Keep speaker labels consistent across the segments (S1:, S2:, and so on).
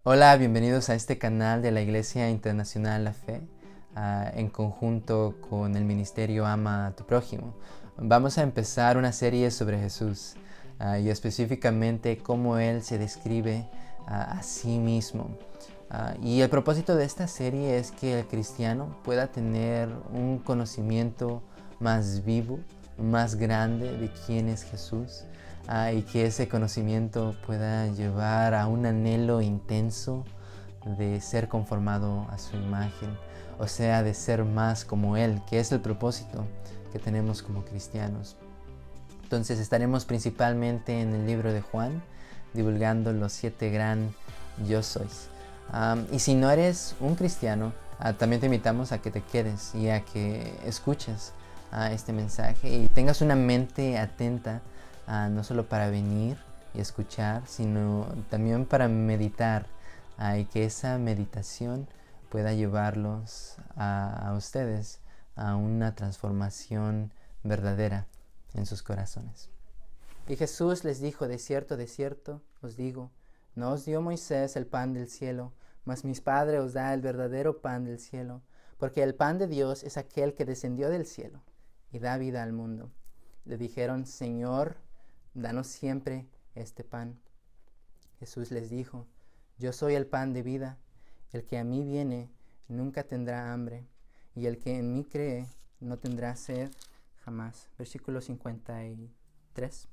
S1: Hola, bienvenidos a este canal de la Iglesia Internacional La Fe, en conjunto con el Ministerio Ama a tu Prójimo. Vamos a empezar una serie sobre Jesús y específicamente cómo Él se describe a sí mismo. Y el propósito de esta serie es que el cristiano pueda tener un conocimiento más vivo, más grande de quién es Jesús, y que ese conocimiento pueda llevar a un anhelo intenso de ser conformado a su imagen, o sea, de ser más como Él, que es el propósito que tenemos como cristianos. Entonces estaremos principalmente en el libro de Juan, divulgando los 7 gran yo sois. Y si no eres un cristiano, también te invitamos a que te quedes y a que escuches este mensaje y tengas una mente atenta, no solo para venir y escuchar, sino también para meditar, y que esa meditación pueda llevarlos a ustedes a una transformación verdadera en sus corazones. Y Jesús les dijo: de cierto os digo, no os dio Moisés el pan del cielo, mas mi Padre os da el verdadero pan del cielo, porque el pan de Dios es aquel que descendió del cielo y da vida al mundo. Le dijeron: Señor, danos siempre este pan. Jesús les dijo: yo soy el pan de vida, el que a mí viene nunca tendrá hambre, y el que en mí cree no tendrá sed jamás. Versículo 53.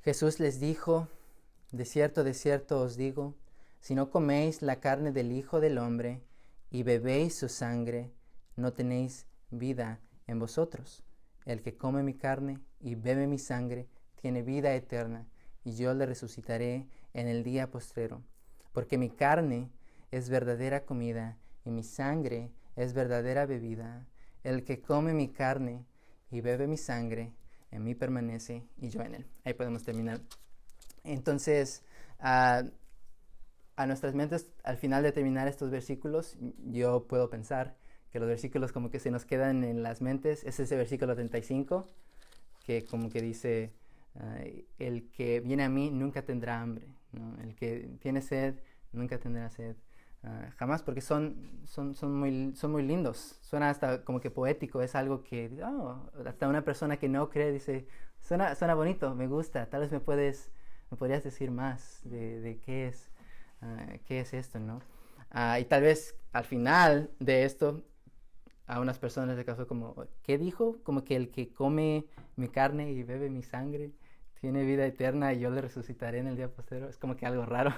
S1: Jesús les dijo: de cierto os digo, si no coméis la carne del Hijo del Hombre y bebéis su sangre, no tenéis vida en vosotros. El que come mi carne y bebe mi sangre tiene vida eterna, y yo le resucitaré en el día postrero. Porque mi carne es verdadera comida y mi sangre es verdadera bebida. El que come mi carne y bebe mi sangre, en mí permanece y yo en él. Ahí podemos terminar. Entonces, a nuestras mentes, al final de terminar estos versículos, yo puedo pensar que los versículos como que se nos quedan en las mentes. Es ese versículo 35 que como que dice: el que viene a mí nunca tendrá hambre, ¿no? El que tiene sed nunca tendrá sed. Jamás, porque son muy lindos. Suena hasta como que poético. Es algo que hasta una persona que no cree dice: suena bonito, me gusta. Tal vez me podrías decir más de qué es esto, ¿no? Y tal vez al final de esto a unas personas le causó como: ¿qué dijo? Como que el que come mi carne y bebe mi sangre tiene vida eterna y yo le resucitaré en el día posterior. Es como que algo raro.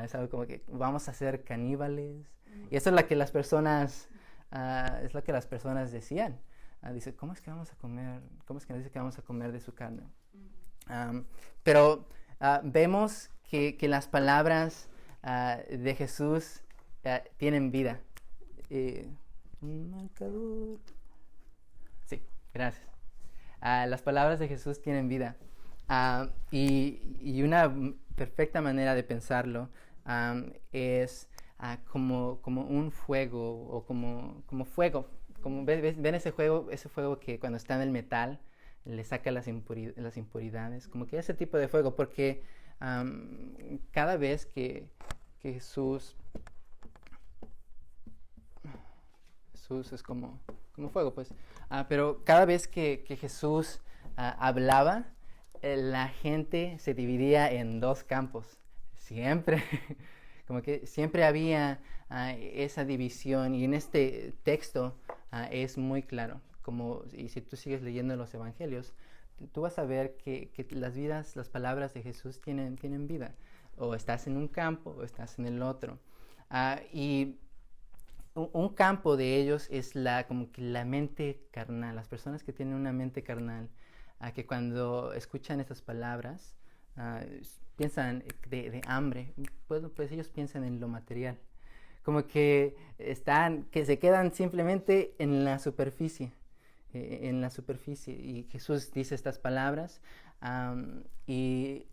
S1: Es algo como que vamos a ser caníbales. Y eso es lo que las personas, decían. Dice: ¿cómo es que vamos a comer? ¿Cómo es que nos dice que vamos a comer de su carne? Pero vemos que las palabras de Jesús tienen vida. Un marcador. Sí, gracias. Las palabras de Jesús tienen vida. Y una perfecta manera de pensarlo es como un fuego, o como fuego. Como ven ese fuego que cuando está en el metal le saca las impuridades, como que ese tipo de fuego, porque cada vez que Jesús es como fuego, pues. Pero cada vez que Jesús hablaba, la gente se dividía en dos campos. Siempre, como que siempre había esa división. Y en este texto es muy claro. Y si tú sigues leyendo los evangelios, tú vas a ver que las palabras de Jesús tienen vida. O estás en un campo o estás en el otro. Y un campo de ellos es como que la mente carnal. Las personas que tienen una mente carnal, que cuando escuchan estas palabras piensan de hambre. Pues ellos piensan en lo material, como que se quedan simplemente en la superficie, y Jesús dice estas palabras, y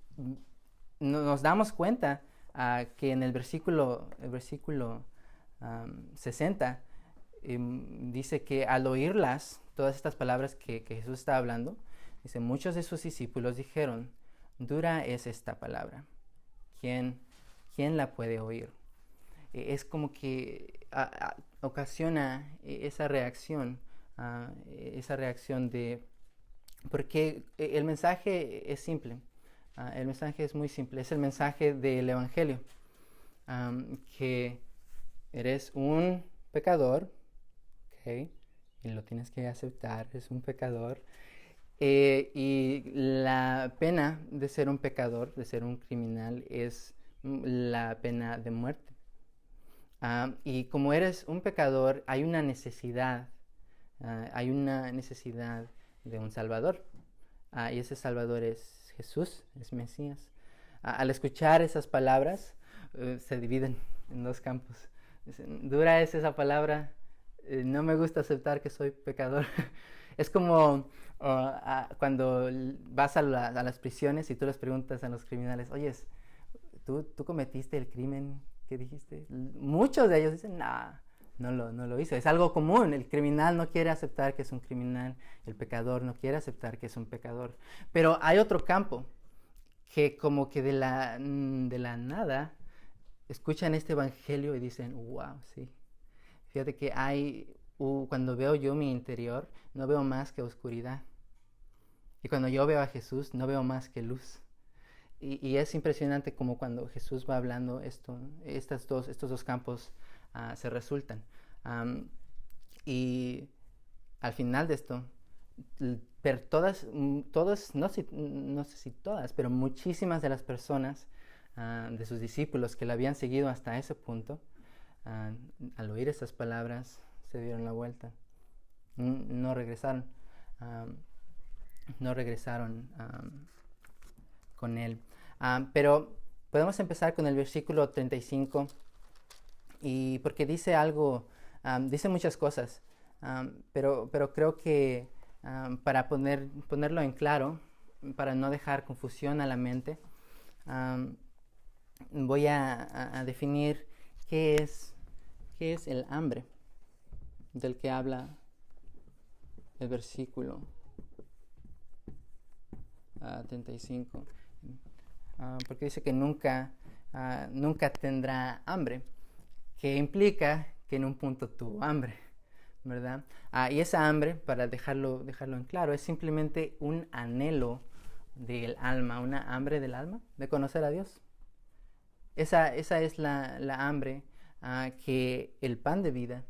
S1: nos damos cuenta que en el versículo 60 dice que al oírlas, todas estas palabras que Jesús está hablando, dice: muchos de sus discípulos dijeron: dura es esta palabra,
S2: ¿quién la puede oír? Es como que ocasiona esa reacción de... Porque el mensaje es simple, el mensaje es muy simple, es el mensaje del Evangelio, que eres un pecador, ¿okay? Y lo tienes que aceptar, eres un pecador, y la pena de ser un pecador, de ser un criminal, es la pena de muerte. Y como eres un pecador, hay una necesidad de un Salvador. Y ese Salvador es Jesús, es Mesías. Al escuchar esas palabras, se dividen en dos campos. Dicen, dura es esa palabra, no me gusta aceptar que soy pecador. Es como cuando vas a las prisiones y tú les preguntas a los criminales, oye, ¿tú cometiste el crimen que dijiste? Muchos de ellos dicen, nah, no lo hizo. Es algo común. El criminal no quiere aceptar que es un criminal. El pecador no quiere aceptar que es un pecador. Pero hay otro campo que como que de la nada escuchan este evangelio y dicen, wow, sí. Fíjate que cuando veo yo mi interior, no veo más que oscuridad. Y cuando yo veo a Jesús, no veo más que luz. Y es impresionante como cuando Jesús va hablando estos dos campos se resultan. Y al final de esto, pero no sé si todas, pero muchísimas de las personas de sus discípulos que le habían seguido hasta ese punto, al oír esas palabras, se dieron la vuelta. No regresaron. Con él. Pero podemos empezar con el versículo 35, y porque dice algo, dice muchas cosas, pero creo que para ponerlo en claro, para no dejar confusión a la mente, voy a definir qué es el hambre del que habla el versículo 35. Porque dice que nunca tendrá hambre, que implica que en un punto tuvo hambre, ¿verdad? Y esa hambre, para dejarlo en claro, es simplemente un anhelo del alma, una hambre del alma de conocer a Dios. Esa es la hambre que el pan de vida,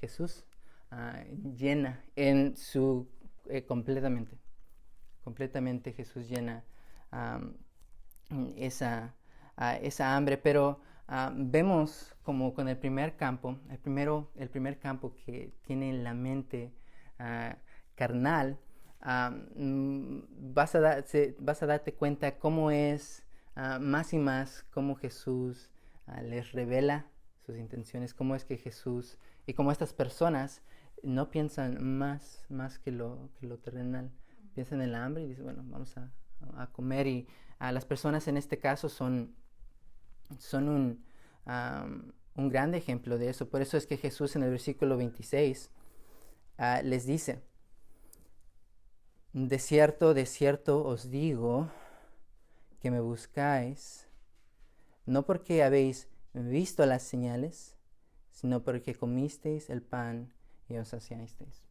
S2: Jesús, llena en su completamente. Completamente Jesús llena esa hambre, pero vemos como con el primer campo, el primer campo que tiene la mente carnal, vas a darte cuenta cómo es más y más cómo Jesús les revela sus intenciones, cómo es que Jesús y cómo estas personas no piensan más que lo terrenal, piensan en la hambre y dicen, bueno, vamos a comer. Y las personas en este caso son un gran ejemplo de eso. Por eso es que Jesús en el versículo 26 les dice, de cierto os digo que me buscáis, no porque habéis visto las señales, sino porque comisteis el pan y os saciasteis.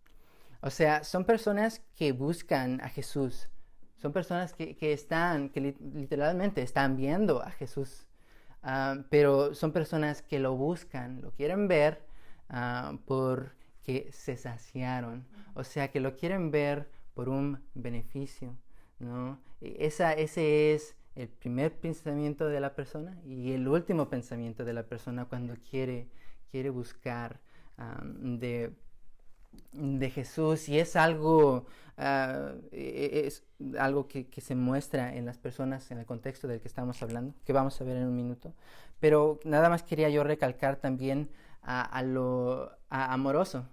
S2: O sea, son personas que buscan a Jesús. Son personas que literalmente están viendo a Jesús. Pero son personas que lo buscan, lo quieren ver porque se saciaron. O sea, que lo quieren ver por un beneficio, ¿no? Ese es el primer pensamiento de la persona y el último pensamiento de la persona cuando quiere buscar de Jesús. Y es algo que se muestra en las personas en el contexto del que estamos hablando, que vamos a ver en un minuto. Pero nada más quería yo recalcar también a lo amoroso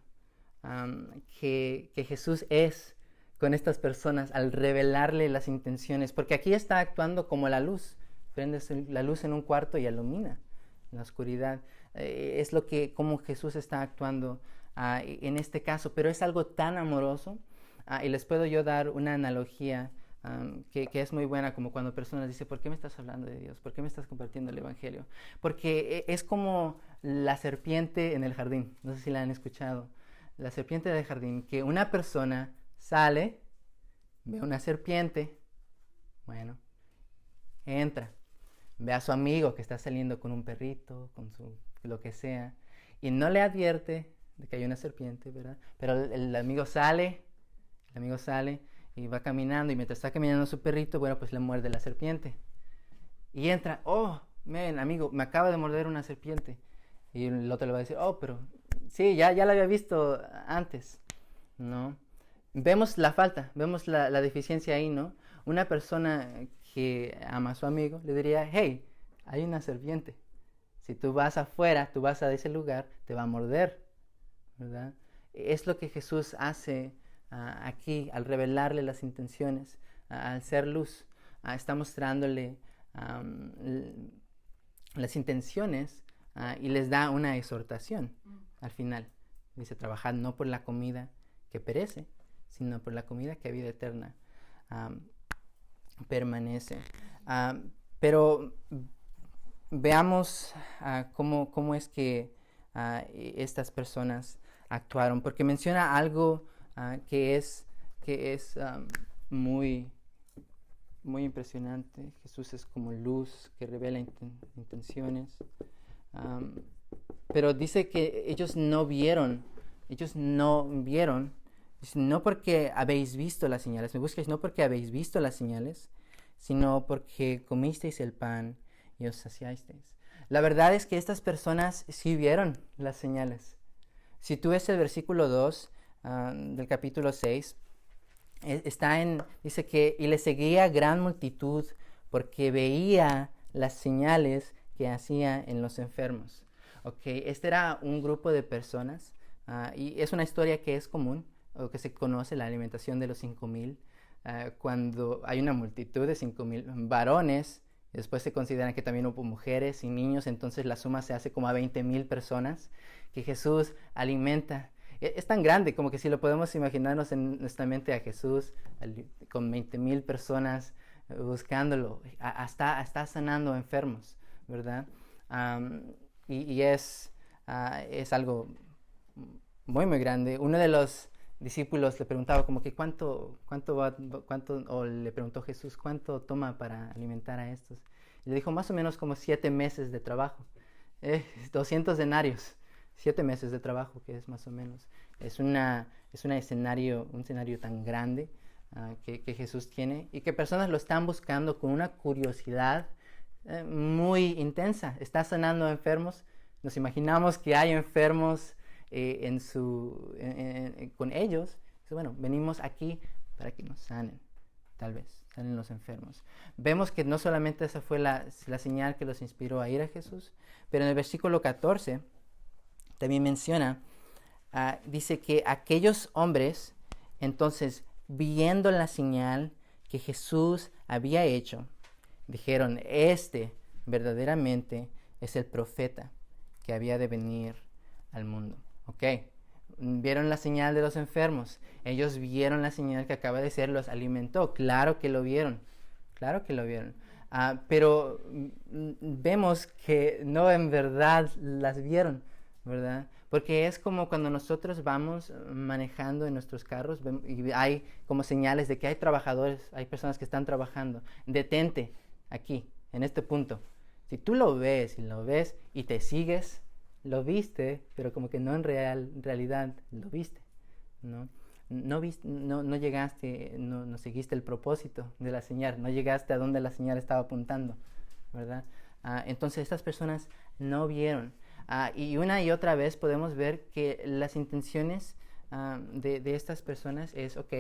S2: que Jesús es con estas personas al revelarle las intenciones, porque aquí está actuando como la luz. Prendes la luz en un cuarto y ilumina en la oscuridad. Es como Jesús está actuando en este caso, pero es algo tan amoroso. Y les puedo yo dar una analogía que es muy buena, como cuando personas dicen, ¿por qué me estás hablando de Dios? ¿Por qué me estás compartiendo el Evangelio? Porque es como la serpiente en el jardín, no sé si la han escuchado, la serpiente del jardín, que una persona sale, ve una serpiente, bueno, entra, ve a su amigo que está saliendo con un perrito, con su lo que sea, y no le advierte de que hay una serpiente, ¿verdad? Pero el amigo sale y va caminando, y mientras está caminando su perrito, bueno, pues le muerde la serpiente. Y entra, oh, amigo, me acaba de morder una serpiente. Y el otro le va a decir, oh, pero sí, ya la había visto antes, ¿no? Vemos la falta, vemos la deficiencia ahí, ¿no? Una persona que ama a su amigo le diría, hey, hay una serpiente. Si tú vas afuera, tú vas a ese lugar, te va a morder, ¿verdad? Es lo que Jesús hace aquí al revelarle las intenciones, al ser luz. Está mostrándole las intenciones y les da una exhortación al final. Dice, trabajad no por la comida que perece, sino por la comida que a vida eterna permanece. Pero veamos cómo es que estas personas actuaron, porque menciona algo que es muy impresionante. Jesús es como luz que revela intenciones, pero dice que ellos no vieron, no porque habéis visto las señales, me buscáis no porque habéis visto las señales, sino porque comisteis el pan y os saciasteis. La verdad es que estas personas sí vieron las señales. Si tú ves el versículo 2 del capítulo 6, dice que y le seguía gran multitud porque veía las señales que hacía en los enfermos. Okay, este era un grupo de personas y es una historia que es común o que se conoce, la alimentación de los 5,000, cuando hay una multitud de 5,000 varones. Después se consideran que también hubo mujeres y niños, entonces la suma se hace como a 20,000 personas que Jesús alimenta. Es tan grande como que si lo podemos imaginarnos en nuestra mente a Jesús con 20,000 personas buscándolo, está sanando enfermos, ¿verdad? Y es algo muy, muy grande. Uno de los discípulos le preguntaba como que cuánto o le preguntó Jesús, ¿cuánto toma para alimentar a estos? Y le dijo más o menos como 7 meses de trabajo, 200 denarios, 7 meses de trabajo, que es más o menos. Es un escenario tan grande que Jesús tiene y que personas lo están buscando con una curiosidad muy intensa. Está sanando enfermos. Nos imaginamos que hay enfermos con ellos. Entonces, bueno, venimos aquí para que nos sanen, tal vez, sanen los enfermos. Vemos que no solamente esa fue la señal que los inspiró a ir a Jesús, pero en el versículo 14 también menciona, dice que aquellos hombres, entonces, viendo la señal que Jesús había hecho, dijeron, este verdaderamente es el profeta que había de venir al mundo. Ok, vieron la señal de los enfermos, ellos vieron la señal que acaba de ser, los alimentó, claro que lo vieron, pero vemos que no en verdad las vieron, ¿verdad? Porque es como cuando nosotros vamos manejando en nuestros carros y hay como señales de que hay trabajadores, hay personas que están trabajando. Detente aquí, en este punto. Si tú lo ves y te sigues, lo viste, pero como que no en realidad lo viste, ¿no? No llegaste, no seguiste el propósito de la señal, no llegaste a donde la señal estaba apuntando, ¿verdad? Entonces estas personas no vieron. Y una y otra vez podemos ver que las intenciones de estas personas es, ok,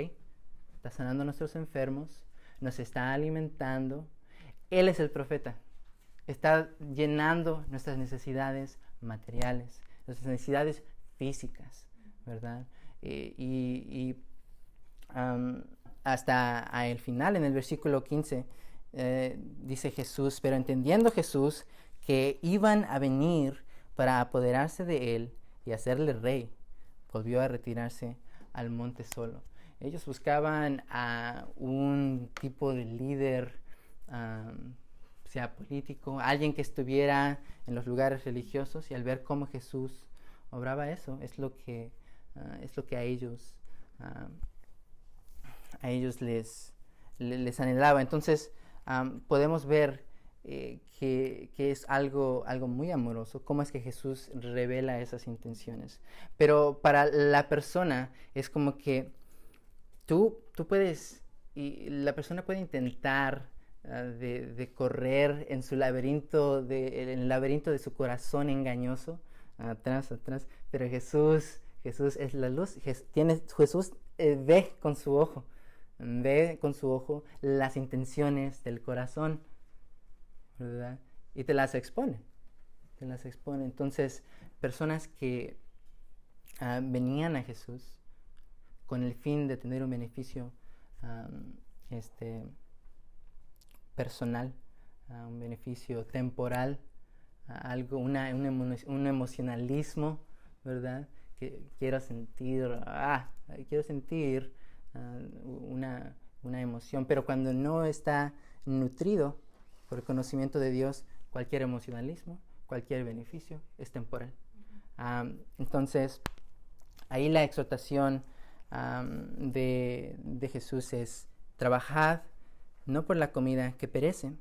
S2: está sanando a nuestros enfermos, nos está alimentando, Él es el profeta, está llenando nuestras necesidades materiales, nuestras necesidades físicas, ¿verdad? Hasta el final, en el versículo 15, dice Jesús, pero entendiendo Jesús que iban a venir para apoderarse de él y hacerle rey, volvió a retirarse al monte solo. Ellos buscaban a un tipo de líder, sea político, alguien que estuviera en los lugares religiosos, y al ver cómo Jesús obraba eso, es lo que a ellos les anhelaba. Entonces podemos ver que es algo muy amoroso, cómo es que Jesús revela esas intenciones. Pero para la persona es como que tú puedes, y la persona puede intentar de correr en el laberinto de su corazón engañoso, atrás, pero Jesús es la luz. Jesús ve con su ojo las intenciones del corazón, ¿verdad? Y te las expone. Entonces, personas que venían a Jesús con el fin de tener un beneficio personal, un beneficio temporal, un emocionalismo, ¿verdad? Que quiero sentir una emoción, pero cuando no está nutrido por el conocimiento de Dios, cualquier emocionalismo, cualquier beneficio es temporal. Entonces, ahí la exhortación de Jesús es: trabajad no por la comida que perece,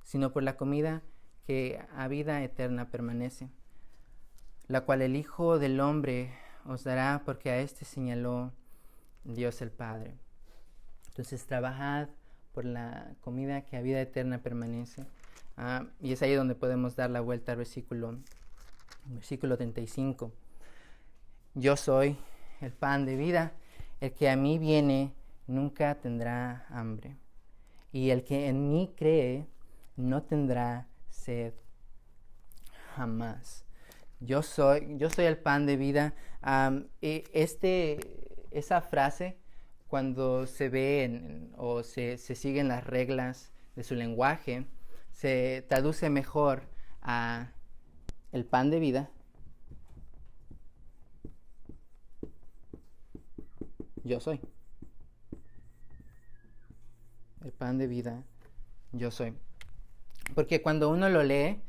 S2: sino por la comida que a vida eterna permanece, la cual el Hijo del Hombre os dará, porque a este señaló Dios el Padre. Entonces, trabajad por la comida que a vida eterna permanece. Y es ahí donde podemos dar la vuelta al versículo 35. Yo soy el pan de vida, el que a mí viene nunca tendrá hambre, y el que en mí cree no tendrá sed jamás. Yo soy el pan de vida. Esa frase, cuando se ve o se siguen las reglas de su lenguaje, se traduce mejor a el pan de vida. Yo soy. El pan de vida, yo soy. Porque cuando uno lo lee,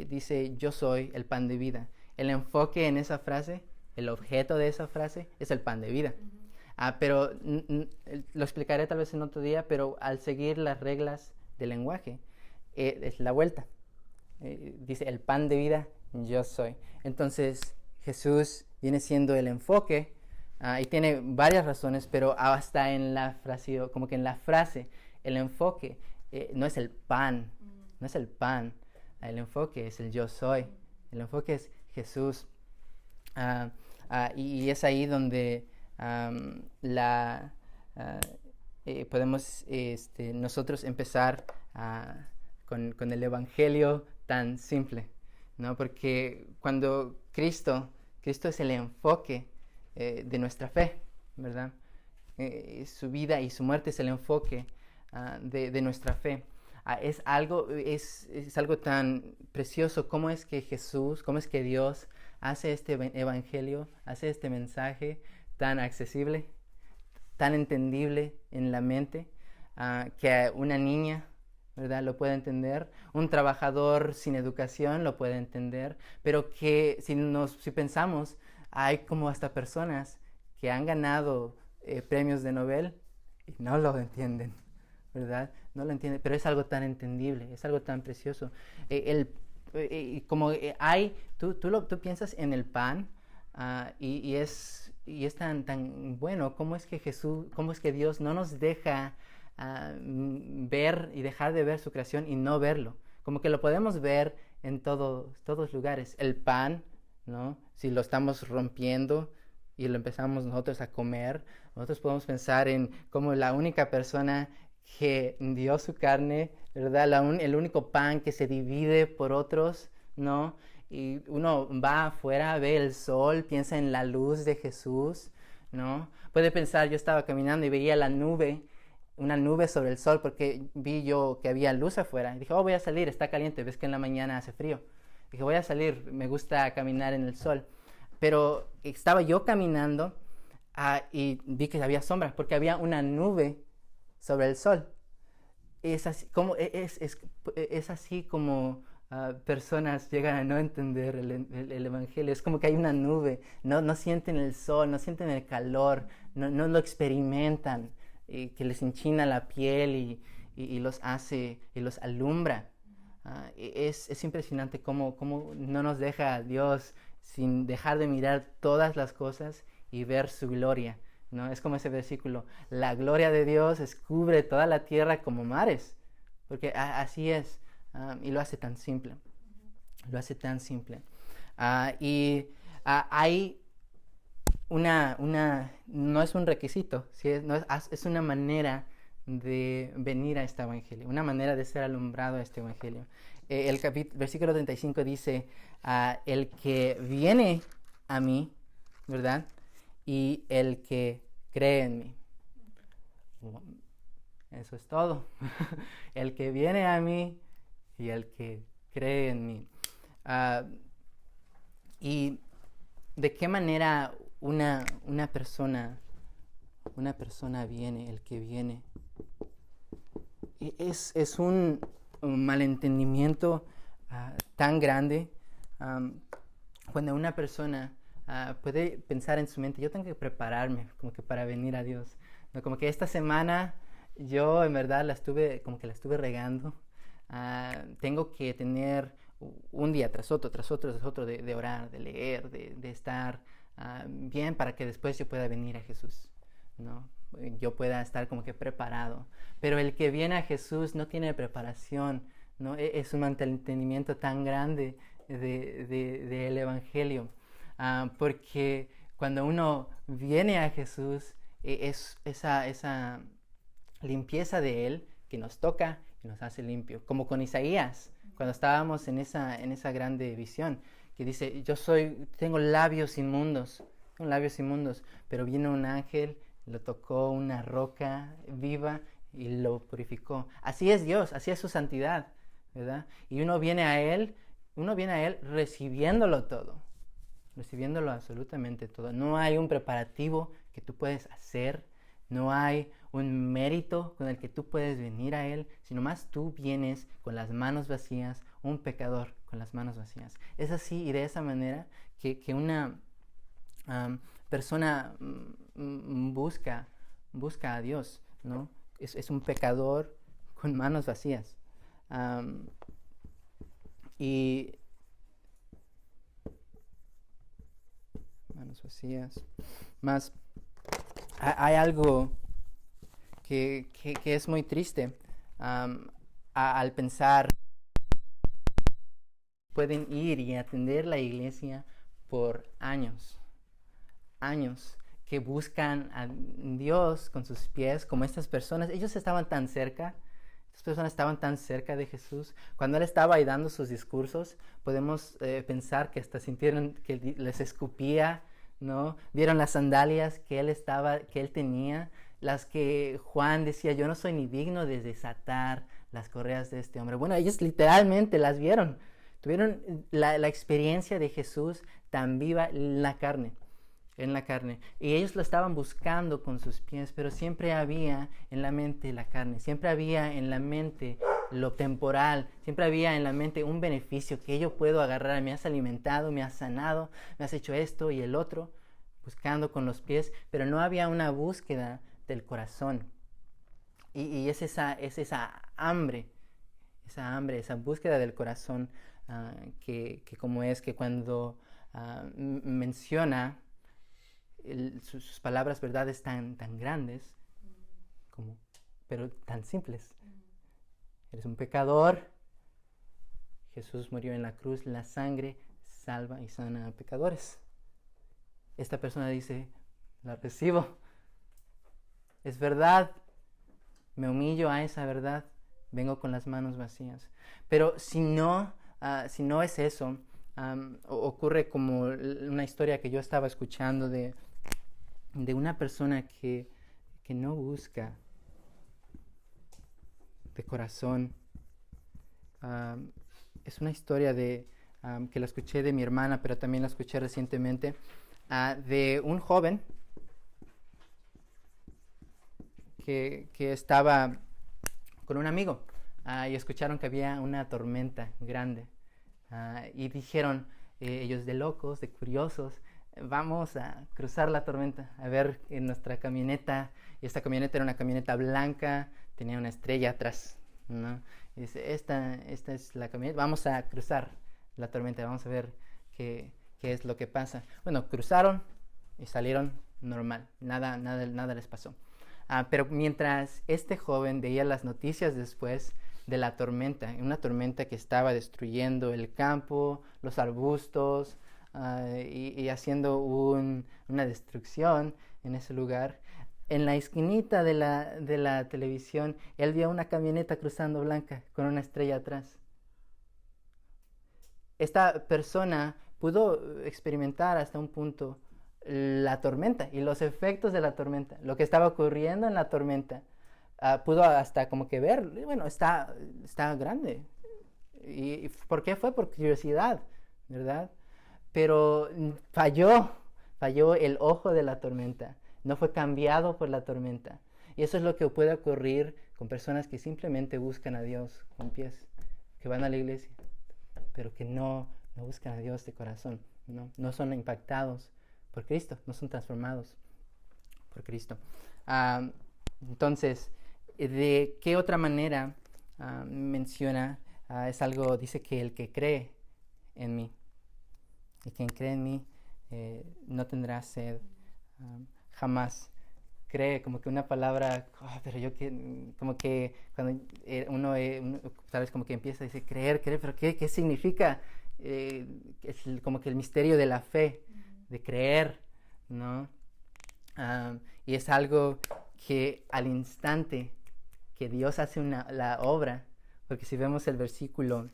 S2: dice yo soy el pan de vida. El enfoque en esa frase, el objeto de esa frase es el pan de vida. Pero lo explicaré tal vez en otro día, pero al seguir las reglas del lenguaje, es la vuelta. Dice el pan de vida, yo soy. Entonces Jesús viene siendo el enfoque, y tiene varias razones, pero hasta en la frase, como que en la frase, el enfoque no es el pan, el enfoque es el yo soy, el enfoque es Jesús. Y es ahí donde podemos nosotros empezar con el evangelio tan simple, ¿no? Porque cuando Cristo es el enfoque de nuestra fe, ¿verdad? Su vida y su muerte es el enfoque de nuestra fe. Es algo tan precioso. ¿Cómo es que Dios hace este evangelio, hace este mensaje tan accesible, tan entendible en la mente, que una niña, ¿verdad?, lo puede entender, un trabajador sin educación lo puede entender, pero que si pensamos, hay como hasta personas que han ganado premios de Nobel y no lo entienden, ¿verdad? No lo entienden, pero es algo tan entendible, es algo tan precioso. Tú piensas en el pan, y es tan bueno. ¿Cómo es que Dios no nos deja ver y dejar de ver su creación y no verlo? Como que lo podemos ver en todos lugares. El pan, ¿no? Si lo estamos rompiendo y lo empezamos nosotros a comer, nosotros podemos pensar en cómo la única persona que dio su carne, ¿verdad? El único pan que se divide por otros, ¿no? Y uno va afuera, ve el sol, piensa en la luz de Jesús, ¿no? Puede pensar, yo estaba caminando y veía una nube sobre el sol, porque vi yo que había luz afuera. Y dije, voy a salir, está caliente, ves que en la mañana hace frío. Dije, voy a salir, me gusta caminar en el sol. Pero estaba yo caminando y vi que había sombra, porque había una nube sobre el sol. Es así como personas llegan a no entender el Evangelio. Es como que hay una nube, no sienten el sol, no sienten el calor, no lo experimentan, que les enchina la piel y los hace y los alumbra. Es impresionante cómo no nos deja Dios sin dejar de mirar todas las cosas y ver su gloria, ¿no? Es como ese versículo: la gloria de Dios cubre toda la tierra como mares, porque así es, y lo hace tan simple, lo hace tan simple. Hay no es un requisito, ¿sí? Es una manera de venir a este evangelio, una manera de ser alumbrado a este evangelio. El versículo 35 dice: el que viene a mí, ¿verdad? Y el que cree en mí. Eso es todo. El que viene a mí y el que cree en mí. ¿Y de qué manera una persona viene, el que viene? Es un malentendimiento tan grande cuando una persona puede pensar en su mente: yo tengo que prepararme como que para venir a Dios, ¿no? Como que esta semana yo en verdad la estuve regando. Tengo que tener un día tras otro de orar, de leer, de estar bien, para que después yo pueda venir a Jesús, ¿no? Yo pueda estar como que preparado. Pero el que viene a Jesús no tiene preparación, ¿no? Es un malentendimiento tan grande del Evangelio, porque cuando uno viene a Jesús, es esa limpieza de Él que nos toca y nos hace limpio, como con Isaías, cuando estábamos en esa grande visión, que dice: tengo labios inmundos, pero vino un ángel, lo tocó una roca viva y lo purificó. Así es Dios, así es su santidad, ¿verdad? Y uno viene a Él recibiéndolo todo, recibiéndolo absolutamente todo. No hay un preparativo que tú puedes hacer, no hay un mérito con el que tú puedes venir a Él, sino más tú vienes con las manos vacías, un pecador con las manos vacías. Es así y de esa manera que una persona busca a Dios, ¿no? Es un pecador con manos vacías. Y manos vacías. Más, hay algo que es muy triste al pensar: pueden ir y atender la iglesia por años, que buscan a Dios con sus pies, como estas personas. Ellos estaban tan cerca. Estas personas estaban tan cerca de Jesús. Cuando Él estaba ahí dando sus discursos, podemos pensar que hasta sintieron que les escupía, ¿no? Vieron las sandalias que Él tenía, las que Juan decía: yo no soy ni digno de desatar las correas de este hombre. Bueno, ellos literalmente las vieron. Tuvieron la experiencia de Jesús tan viva en la carne. Y ellos lo estaban buscando con sus pies, pero siempre había en la mente la carne, siempre había en la mente lo temporal, siempre había en la mente un beneficio que yo puedo agarrar: me has alimentado, me has sanado, me has hecho esto y el otro, buscando con los pies, pero no había una búsqueda del corazón. Y es esa hambre, esa búsqueda del corazón, que como es que cuando menciona sus palabras, verdades tan grandes, pero tan simples. Eres un pecador, Jesús murió en la cruz, la sangre salva y sana a pecadores. Esta persona dice: la recibo, es verdad, me humillo a esa verdad, vengo con las manos vacías. Pero si no es eso, ocurre como una historia que yo estaba escuchando de una persona que no busca de corazón. Es una historia que la escuché de mi hermana, pero también la escuché recientemente, de un joven que estaba con un amigo y escucharon que había una tormenta grande y dijeron, ellos de locos, de curiosos, vamos a cruzar la tormenta, a ver en nuestra camioneta. Y esta camioneta era una camioneta blanca, tenía una estrella atrás, ¿no? Y dice, esta es la camioneta, vamos a cruzar la tormenta, vamos a ver qué es lo que pasa. Bueno, cruzaron y salieron normal, nada les pasó. Pero mientras este joven veía las noticias después de la tormenta, una tormenta que estaba destruyendo el campo, los arbustos, y haciendo una destrucción en ese lugar, en la esquinita de la televisión, él vio una camioneta cruzando blanca con una estrella atrás. Esta persona pudo experimentar hasta un punto la tormenta y los efectos de la tormenta, lo que estaba ocurriendo en la tormenta. Pudo hasta como que ver, bueno, está grande. ¿Y por qué? Fue por curiosidad, ¿verdad? Pero falló el ojo de la tormenta, no fue cambiado por la tormenta. Y eso es lo que puede ocurrir con personas que simplemente buscan a Dios con pies, que van a la iglesia, pero que no buscan a Dios de corazón, no son impactados por Cristo, no son transformados por Cristo. Entonces, ¿de qué otra manera menciona? Dice que el que cree en mí, y quien cree en mí no tendrá sed jamás. Cree, como que una palabra, pero yo como que cuando uno sabes, como que empieza a decir creer, pero ¿qué significa? Es como que el misterio de la fe, de creer, ¿no? Y es algo que al instante que Dios hace la obra, porque si vemos el versículo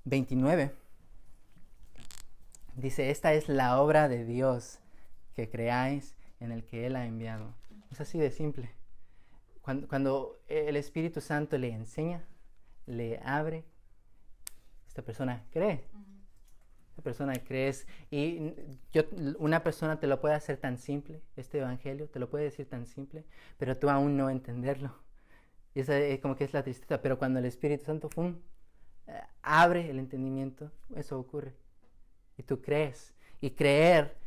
S2: 29, dice, esta es la obra de Dios, que creáis en el que Él ha enviado. Es así de simple. Cuando el Espíritu Santo le enseña, le abre, esta persona cree. Esta persona cree. Y una persona te lo puede hacer tan simple, este evangelio, te lo puede decir tan simple, pero tú aún no entenderlo. Y esa es como que es la tristeza. Pero cuando el Espíritu Santo abre el entendimiento, eso ocurre. Y tú crees. Y creer,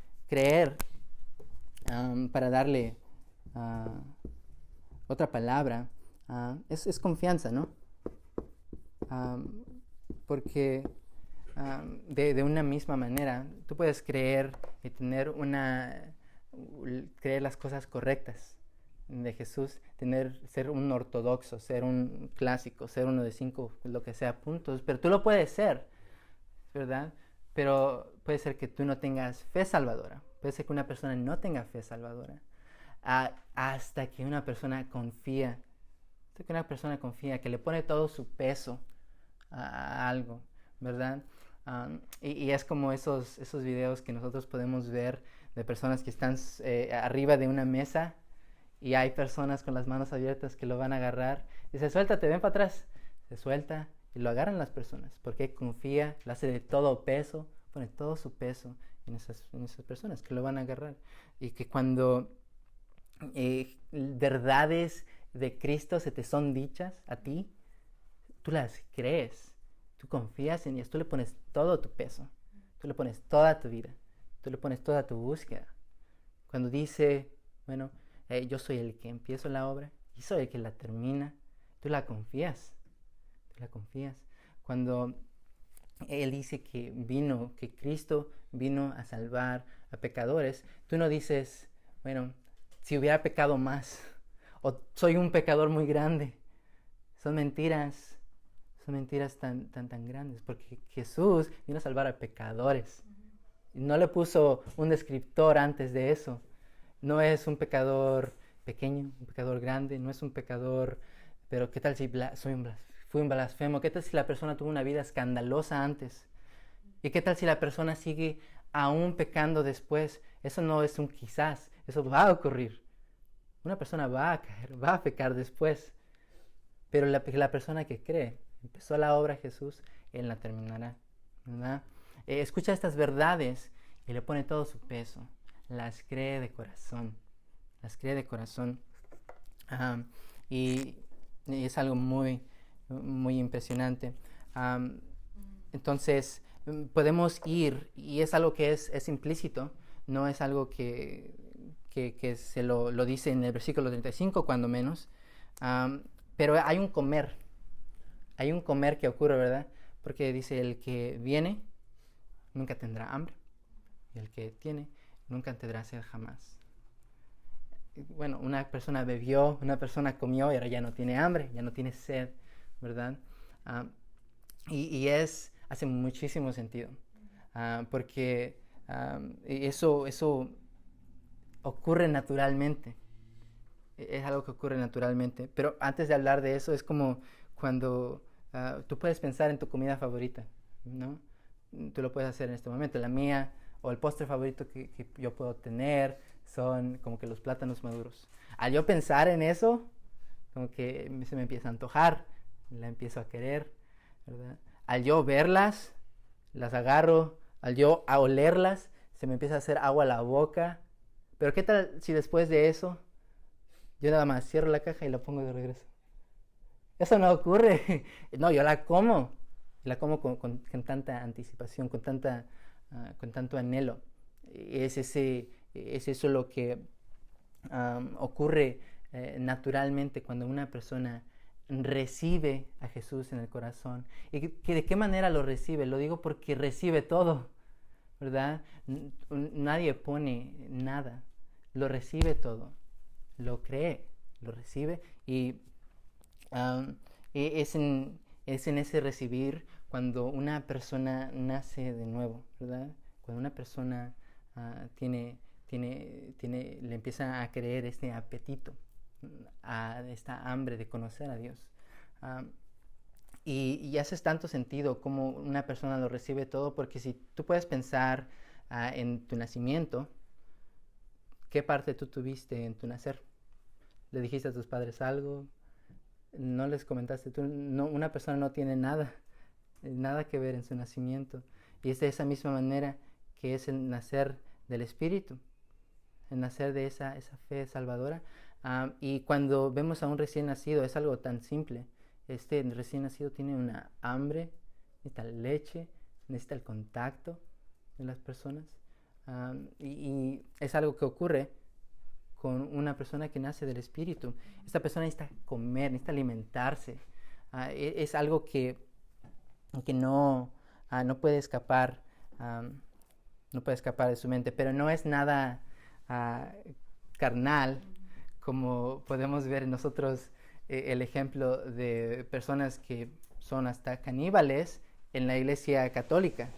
S2: para darle otra palabra, es confianza, ¿no? Porque de una misma manera, tú puedes creer y creer las cosas correctas de Jesús, ser un ortodoxo, ser un clásico, ser uno de 5, lo que sea, puntos, pero tú lo puedes ser, ¿verdad? Pero puede ser que tú no tengas fe salvadora, puede ser que una persona no tenga fe salvadora, hasta que una persona confía, que le pone todo su peso a algo, ¿verdad? Y es como esos videos que nosotros podemos ver de personas que están arriba de una mesa y hay personas con las manos abiertas que lo van a agarrar. Dice, suéltate, ven para atrás. Se suelta y lo agarran las personas porque confía, lo hace de todo peso, pone todo su peso en esas personas que lo van a agarrar. Y que cuando verdades de Cristo se te son dichas a ti, tú las crees, tú confías en ellas, tú le pones todo tu peso, tú le pones toda tu vida, tú le pones toda tu búsqueda. Cuando dice, bueno, yo soy el que empiezo la obra y soy el que la termina, tú la confías. Cuando Él dice que Cristo vino a salvar a pecadores, tú no dices, bueno, si hubiera pecado más, o soy un pecador muy grande. Son mentiras tan grandes, porque Jesús vino a salvar a pecadores. No le puso un descriptor antes de eso. No es un pecador pequeño, un pecador grande, no es un pecador, pero ¿qué tal si fui un blasfemo? ¿Qué tal si la persona tuvo una vida escandalosa antes? ¿Y qué tal si la persona sigue aún pecando después? Eso no es un quizás, eso va a ocurrir. Una persona va a caer, va a pecar después. Pero la persona que cree, empezó la obra Jesús, Él la terminará, ¿verdad? Escucha estas verdades y le pone todo su peso. las cree de corazón. Las cree de corazón. Y es algo muy, muy impresionante. Entonces, podemos ir, y es algo que es implícito, no es algo que se lo dice en el versículo 35, cuando menos. Pero hay un comer que ocurre, ¿verdad? Porque dice, el que viene nunca tendrá hambre, y el que tiene nunca tendrá sed jamás. Bueno, una persona bebió, una persona comió y ahora ya no tiene hambre, ya no tiene sed, ¿verdad? Y hace muchísimo sentido, porque eso ocurre naturalmente. Es algo que ocurre naturalmente. Pero antes de hablar de eso, es como cuando tú puedes pensar en tu comida favorita, ¿no? Tú lo puedes hacer en este momento. La mía, o el postre favorito que yo puedo tener, son como que los plátanos maduros. Al yo pensar en eso, como que se me empieza a antojar, la empiezo a querer, ¿verdad? Al yo verlas, las agarro, al yo a olerlas, se me empieza a hacer agua a la boca. Pero ¿qué tal si después de eso yo nada más cierro la caja y la pongo de regreso? Eso no ocurre. No, yo la como con tanta anticipación, con tanto anhelo. Es eso lo que ocurre naturalmente cuando una persona recibe a Jesús en el corazón. ¿Y de qué manera lo recibe? Lo digo porque recibe todo, ¿verdad? Nadie pone nada, lo recibe todo, lo cree, lo recibe, y es en ese recibir cuando una persona nace de nuevo, ¿verdad? Cuando una persona le empieza a creer este apetito, esta hambre de conocer a Dios. Y hace tanto sentido como una persona lo recibe todo, porque si tú puedes pensar en tu nacimiento, ¿qué parte tú tuviste en tu nacer? ¿Le dijiste a tus padres algo? ¿No les comentaste tú? No, una persona no tiene nada que ver en su nacimiento. Y es de esa misma manera que es el nacer del Espíritu, el nacer de esa fe salvadora. Y cuando vemos a un recién nacido, es algo tan simple. Este recién nacido tiene una hambre, necesita leche, necesita el contacto de las personas. Y es algo que ocurre con una persona que nace del Espíritu. Esta persona necesita comer, necesita alimentarse. Es algo que no puede escapar, no puede escapar de su mente, pero no es nada carnal, como podemos ver nosotros el ejemplo de personas que son hasta caníbales en la Iglesia Católica,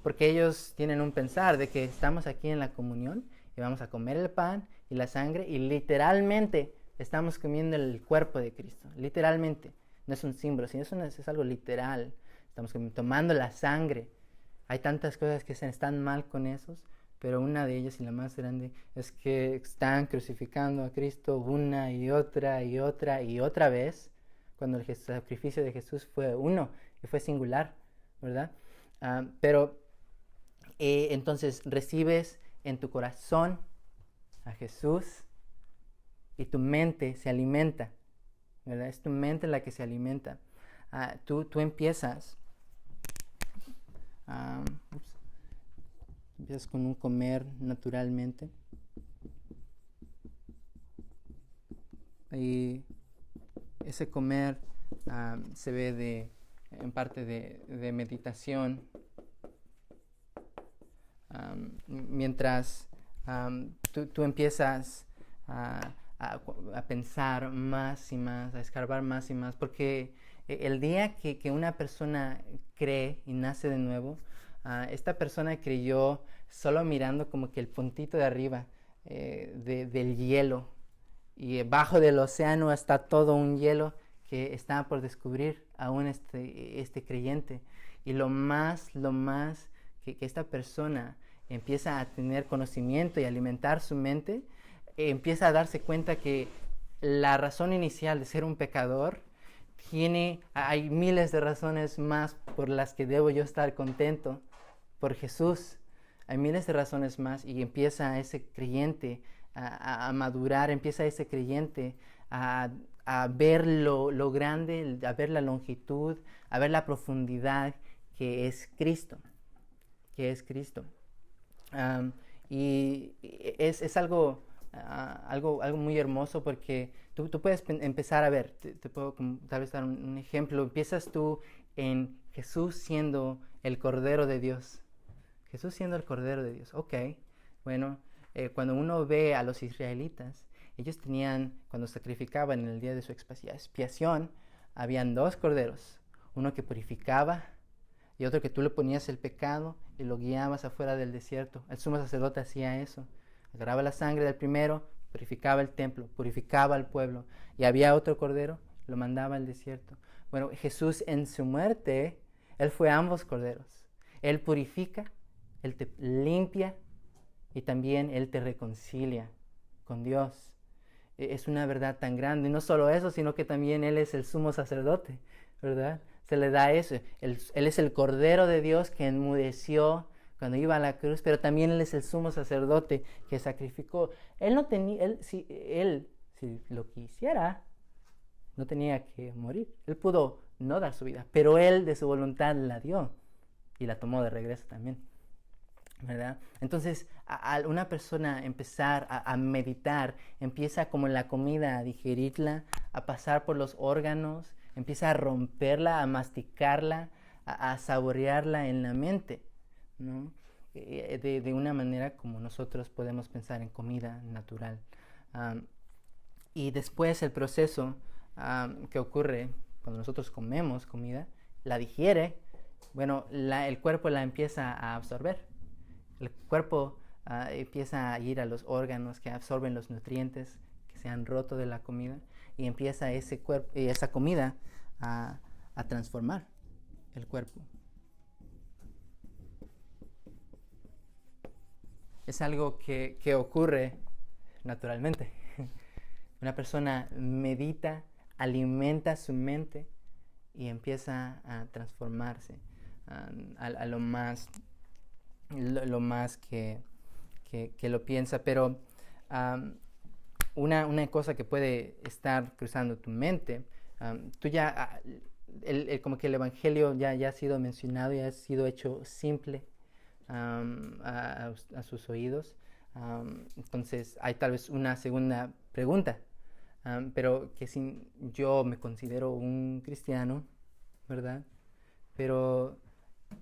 S2: porque ellos tienen un pensar de que estamos aquí en la comunión y vamos a comer el pan y la sangre, y literalmente estamos comiendo el cuerpo de Cristo, literalmente. No es un símbolo, sino es algo literal. Estamos tomando la sangre. Hay tantas cosas que están mal con esos, pero una de ellas, y la más grande, es que están crucificando a Cristo una y otra y otra y otra vez, cuando el sacrificio de Jesús fue uno y fue singular, ¿verdad? Pero entonces recibes en tu corazón a Jesús y tu mente se alimenta, ¿verdad? Es tu mente la que se alimenta. Tú empiezas empiezas con un comer naturalmente, y ese comer se ve en parte de meditación, mientras tú empiezas a pensar más y más, a escarbar más y más, porque el día que una persona cree y nace de nuevo, esta persona creyó solo mirando como que el puntito de arriba del hielo, y debajo del océano está todo un hielo que está por descubrir aún este creyente. Y lo más que esta persona empieza a tener conocimiento y alimentar su mente, empieza a darse cuenta que la razón inicial de ser un pecador hay miles de razones más por las que debo yo estar contento por Jesús. hay miles de razones más, y empieza ese creyente a madurar, empieza ese creyente a ver lo grande, a ver la longitud, a ver la profundidad que es Cristo, que es Cristo. Y es algo muy hermoso, porque tú puedes empezar a ver, te puedo tal vez dar un ejemplo. Empiezas tú en Jesús siendo el Cordero de Dios. Jesús siendo el Cordero de Dios. Ok, bueno, cuando uno ve a los israelitas, ellos tenían, cuando sacrificaban en el día de su expiación, habían 2 corderos. Uno que purificaba y otro que tú le ponías el pecado y lo guiabas afuera del desierto. El sumo sacerdote hacía eso. Agarraba la sangre del primero, purificaba el templo, purificaba al pueblo. Y había otro cordero, lo mandaba al desierto. Bueno, Jesús en su muerte, Él fue ambos corderos. Él purifica, Él te limpia y también Él te reconcilia con Dios. Es una verdad tan grande. Y no solo eso, sino que también Él es el sumo sacerdote, ¿verdad? Se le da eso. Él es el Cordero de Dios que enmudeció cuando iba a la cruz, pero también Él es el sumo sacerdote que sacrificó. Él no tenía, si lo quisiera, no tenía que morir. Él pudo no dar su vida, pero Él de su voluntad la dio y la tomó de regreso también, ¿verdad? Entonces, al una persona empezar a meditar, empieza como en la comida a digerirla, a pasar por los órganos, empieza a romperla, a masticarla, a saborearla en la mente, ¿no? De una manera como nosotros podemos pensar en comida natural. Y después el proceso que ocurre cuando nosotros comemos comida, la digiere, bueno, el cuerpo la empieza a absorber. El cuerpo empieza a ir a los órganos que absorben los nutrientes que se han roto de la comida, y empieza esa comida a transformar el cuerpo. Es algo que ocurre naturalmente. Una persona medita, alimenta su mente y empieza a transformarse a lo más que lo piensa. Pero una cosa que puede estar cruzando tu mente, tú ya, como que el evangelio ya ha sido mencionado, ya ha sido hecho simple a sus oídos. Entonces hay tal vez una segunda pregunta, pero que yo me considero un cristiano, ¿verdad? Pero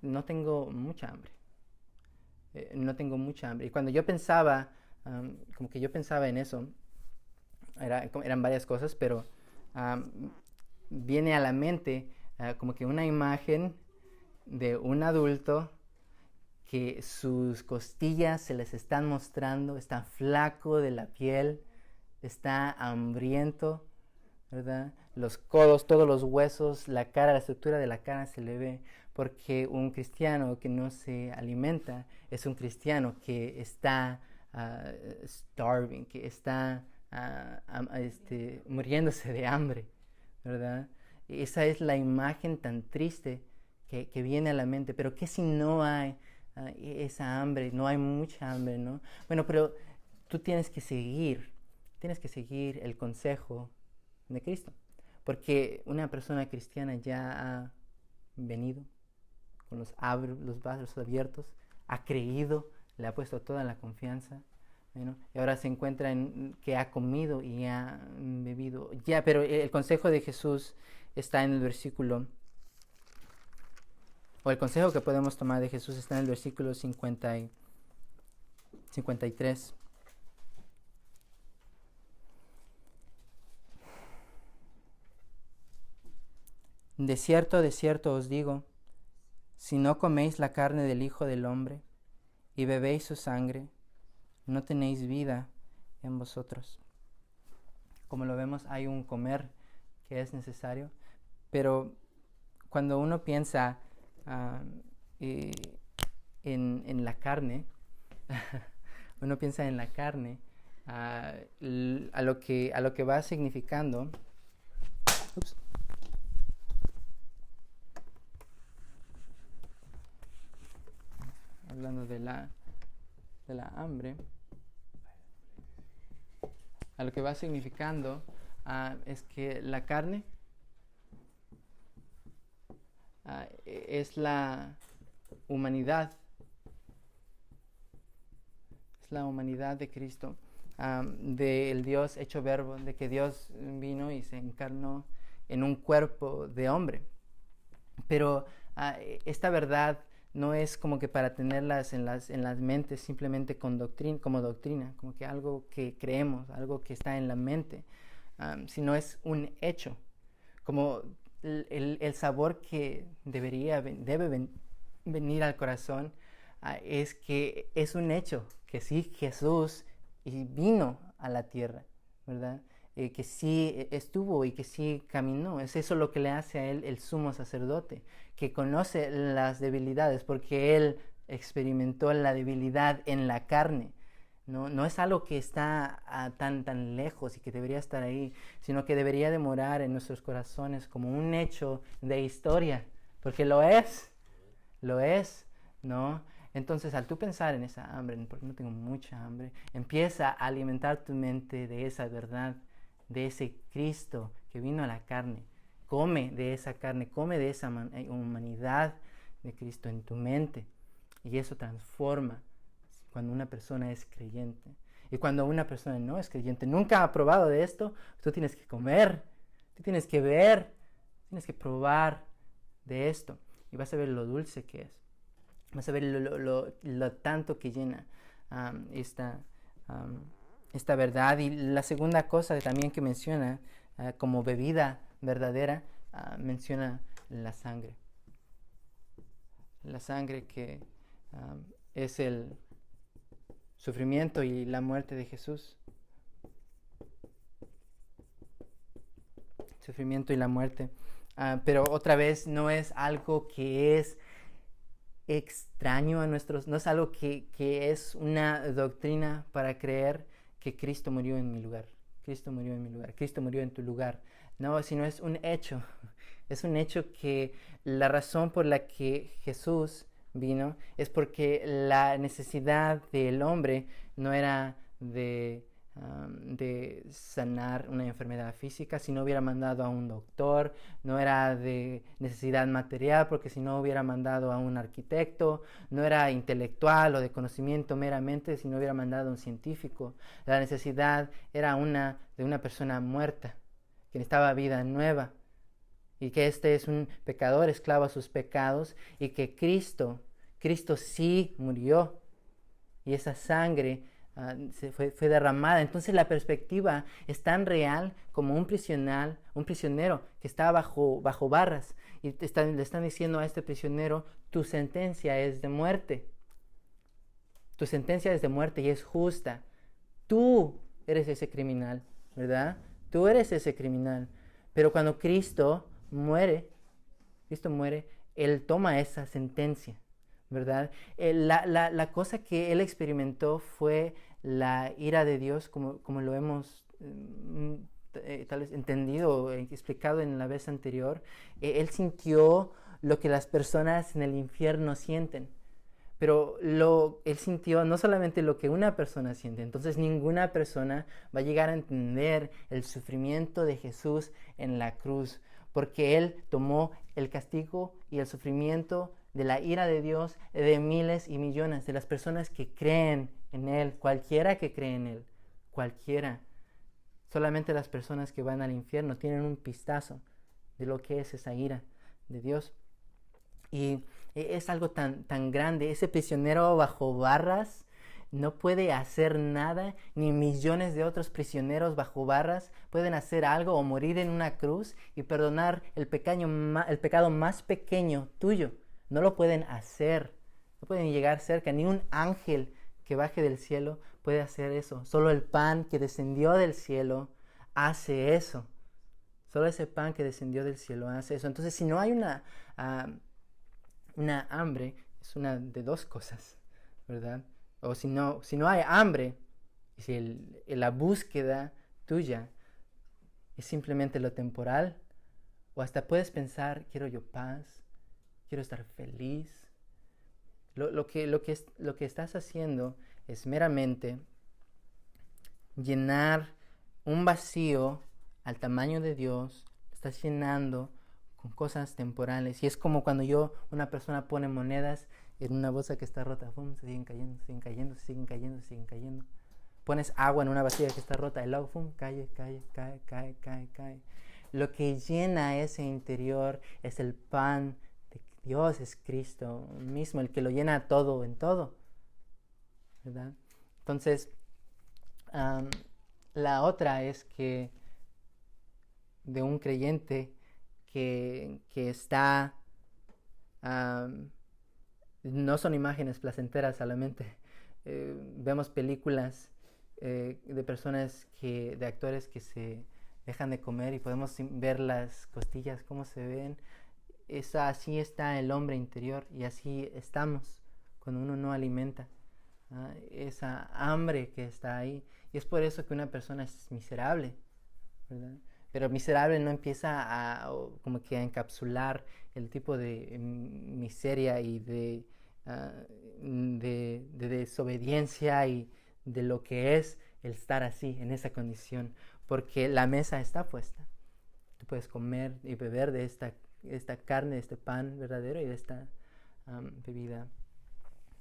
S2: no tengo mucha hambre. Y cuando yo pensaba, como que yo pensaba en eso, eran varias cosas, pero viene a la mente como que una imagen de un adulto que sus costillas se les están mostrando, está flaco de la piel, está hambriento, ¿verdad? Los codos, todos los huesos, la cara, la estructura de la cara se le ve, porque un cristiano que no se alimenta es un cristiano que está starving, que está muriéndose de hambre, ¿verdad? Esa es la imagen tan triste que viene a la mente. Pero ¿qué si no hay esa hambre? No hay mucha hambre, ¿no? Bueno, pero tú tienes que seguir el consejo de Cristo, porque una persona cristiana ya ha venido con los brazos abiertos, ha creído, le ha puesto toda la confianza, ¿no? Y ahora se encuentra en que ha comido y ha bebido. Ya, pero el consejo de Jesús está en el versículo, o el consejo que podemos tomar de Jesús está en el versículo 53. De cierto os digo, si no coméis la carne del Hijo del Hombre y bebéis su sangre, no tenéis vida en vosotros. Como lo vemos, hay un comer que es necesario, pero cuando uno piensa en la carne, uno piensa en la carne, a lo que va significando. Hablando de la de la hambre, a lo que va significando es que la carne es la humanidad, de Cristo, del Dios hecho verbo, de que Dios vino y se encarnó en un cuerpo de hombre. Pero esta verdad no es como que para tenerlas en las mentes simplemente como doctrina, como que algo que creemos, algo que está en la mente, sino es un hecho, como el sabor que debe venir al corazón, es que es un hecho, que sí, Jesús vino a la tierra, ¿verdad? Que sí estuvo y que sí caminó. Es eso lo que le hace a él el sumo sacerdote, que conoce las debilidades, porque él experimentó la debilidad en la carne. No es algo que está tan lejos y que debería estar ahí, sino que debería de morar en nuestros corazones como un hecho de historia, porque lo es, ¿no? Entonces, al tú pensar en esa hambre, porque no tengo mucha hambre, empieza a alimentar tu mente de esa verdad, de ese Cristo que vino a la carne. Come de esa carne, come de esa humanidad de Cristo en tu mente. Y eso transforma cuando una persona es creyente. Y cuando una persona no es creyente, nunca ha probado de esto, tú tienes que comer, tú tienes que ver, tienes que probar de esto. Y vas a ver lo dulce que es. Vas a ver lo tanto que llena esta verdad. Y la segunda cosa también que menciona como bebida verdadera, menciona la sangre. La sangre que es el sufrimiento y la muerte de Jesús. Sufrimiento y la muerte. Pero otra vez no es algo que es extraño a nuestros, no es algo que es una doctrina para creer que Cristo murió en mi lugar, Cristo murió en mi lugar, Cristo murió en tu lugar. No, sino es un hecho que la razón por la que Jesús vino es porque la necesidad del hombre no era de sanar una enfermedad física, si no hubiera mandado a un doctor, no era de necesidad material, porque si no hubiera mandado a un arquitecto, no era intelectual o de conocimiento meramente, si no hubiera mandado a un científico. La necesidad era de una persona muerta, que necesitaba vida nueva, y que este es un pecador esclavo a sus pecados, y que Cristo sí murió, y esa sangre fue derramada. Entonces la perspectiva es tan real como un prisionero que está bajo barras, y le están diciendo a este prisionero: tu sentencia es de muerte, tu sentencia es de muerte y es justa. Tú eres ese criminal, ¿verdad? Tú eres ese criminal. Pero cuando Cristo muere, Él toma esa sentencia, ¿verdad? La cosa que Él experimentó fue la ira de Dios, como lo hemos tal vez entendido o explicado en la vez anterior. Él sintió lo que las personas en el infierno sienten. Pero él sintió no solamente lo que una persona siente. Entonces ninguna persona va a llegar a entender el sufrimiento de Jesús en la cruz, porque Él tomó el castigo y el sufrimiento de la ira de Dios de miles y millones de las personas que creen en Él, cualquiera que cree en Él, cualquiera. Solamente las personas que van al infierno tienen un pistazo de lo que es esa ira de Dios. Y es algo tan grande. Ese prisionero bajo barras no puede hacer nada, ni millones de otros prisioneros bajo barras pueden hacer algo o morir en una cruz y perdonar el pecado más pequeño tuyo. No lo pueden hacer, no pueden llegar cerca. Ni un ángel que baje del cielo puede hacer eso. Solo el pan que descendió del cielo hace eso. Solo ese pan que descendió del cielo hace eso. Entonces, si no hay una hambre, es una de dos cosas, ¿verdad? O si no hay hambre, y si la búsqueda tuya es simplemente lo temporal, o hasta puedes pensar: quiero yo paz, quiero estar feliz. Lo que estás haciendo es meramente llenar un vacío al tamaño de Dios. Estás llenando con cosas temporales. Y es como cuando una persona pone monedas en una bolsa que está rota. ¡Pum! Se siguen cayendo, siguen cayendo, siguen cayendo, siguen cayendo. Pones agua en una vasija que está rota, el agua, ¡pum! Cae, cae, cae, cae, cae, cae. Lo que llena ese interior es el pan de Dios, es Cristo mismo, el que lo llena todo en todo, ¿verdad? Entonces, la otra es que de un creyente que está, no son imágenes placenteras a la mente. Vemos películas de personas de actores que se dejan de comer y podemos ver las costillas, cómo se ven. Así está el hombre interior y así estamos cuando uno no alimenta esa hambre que está ahí. Y es por eso que una persona es miserable, ¿verdad? Pero miserable no empieza como que a encapsular el tipo de miseria y de desobediencia y de lo que es el estar así, en esa condición. Porque la mesa está puesta. Tú puedes comer y beber de esta carne, de este pan verdadero y de esta bebida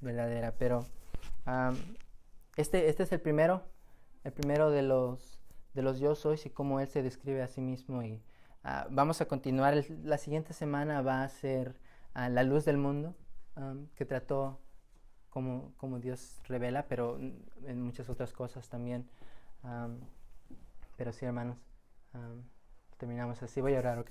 S2: verdadera. Pero este es el primero de los yo sois y cómo él se describe a sí mismo. Y vamos a continuar. La siguiente semana va a ser la luz del mundo, que trató como Dios revela, pero en muchas otras cosas también. Pero sí, hermanos, terminamos así. Voy a orar, ¿ok?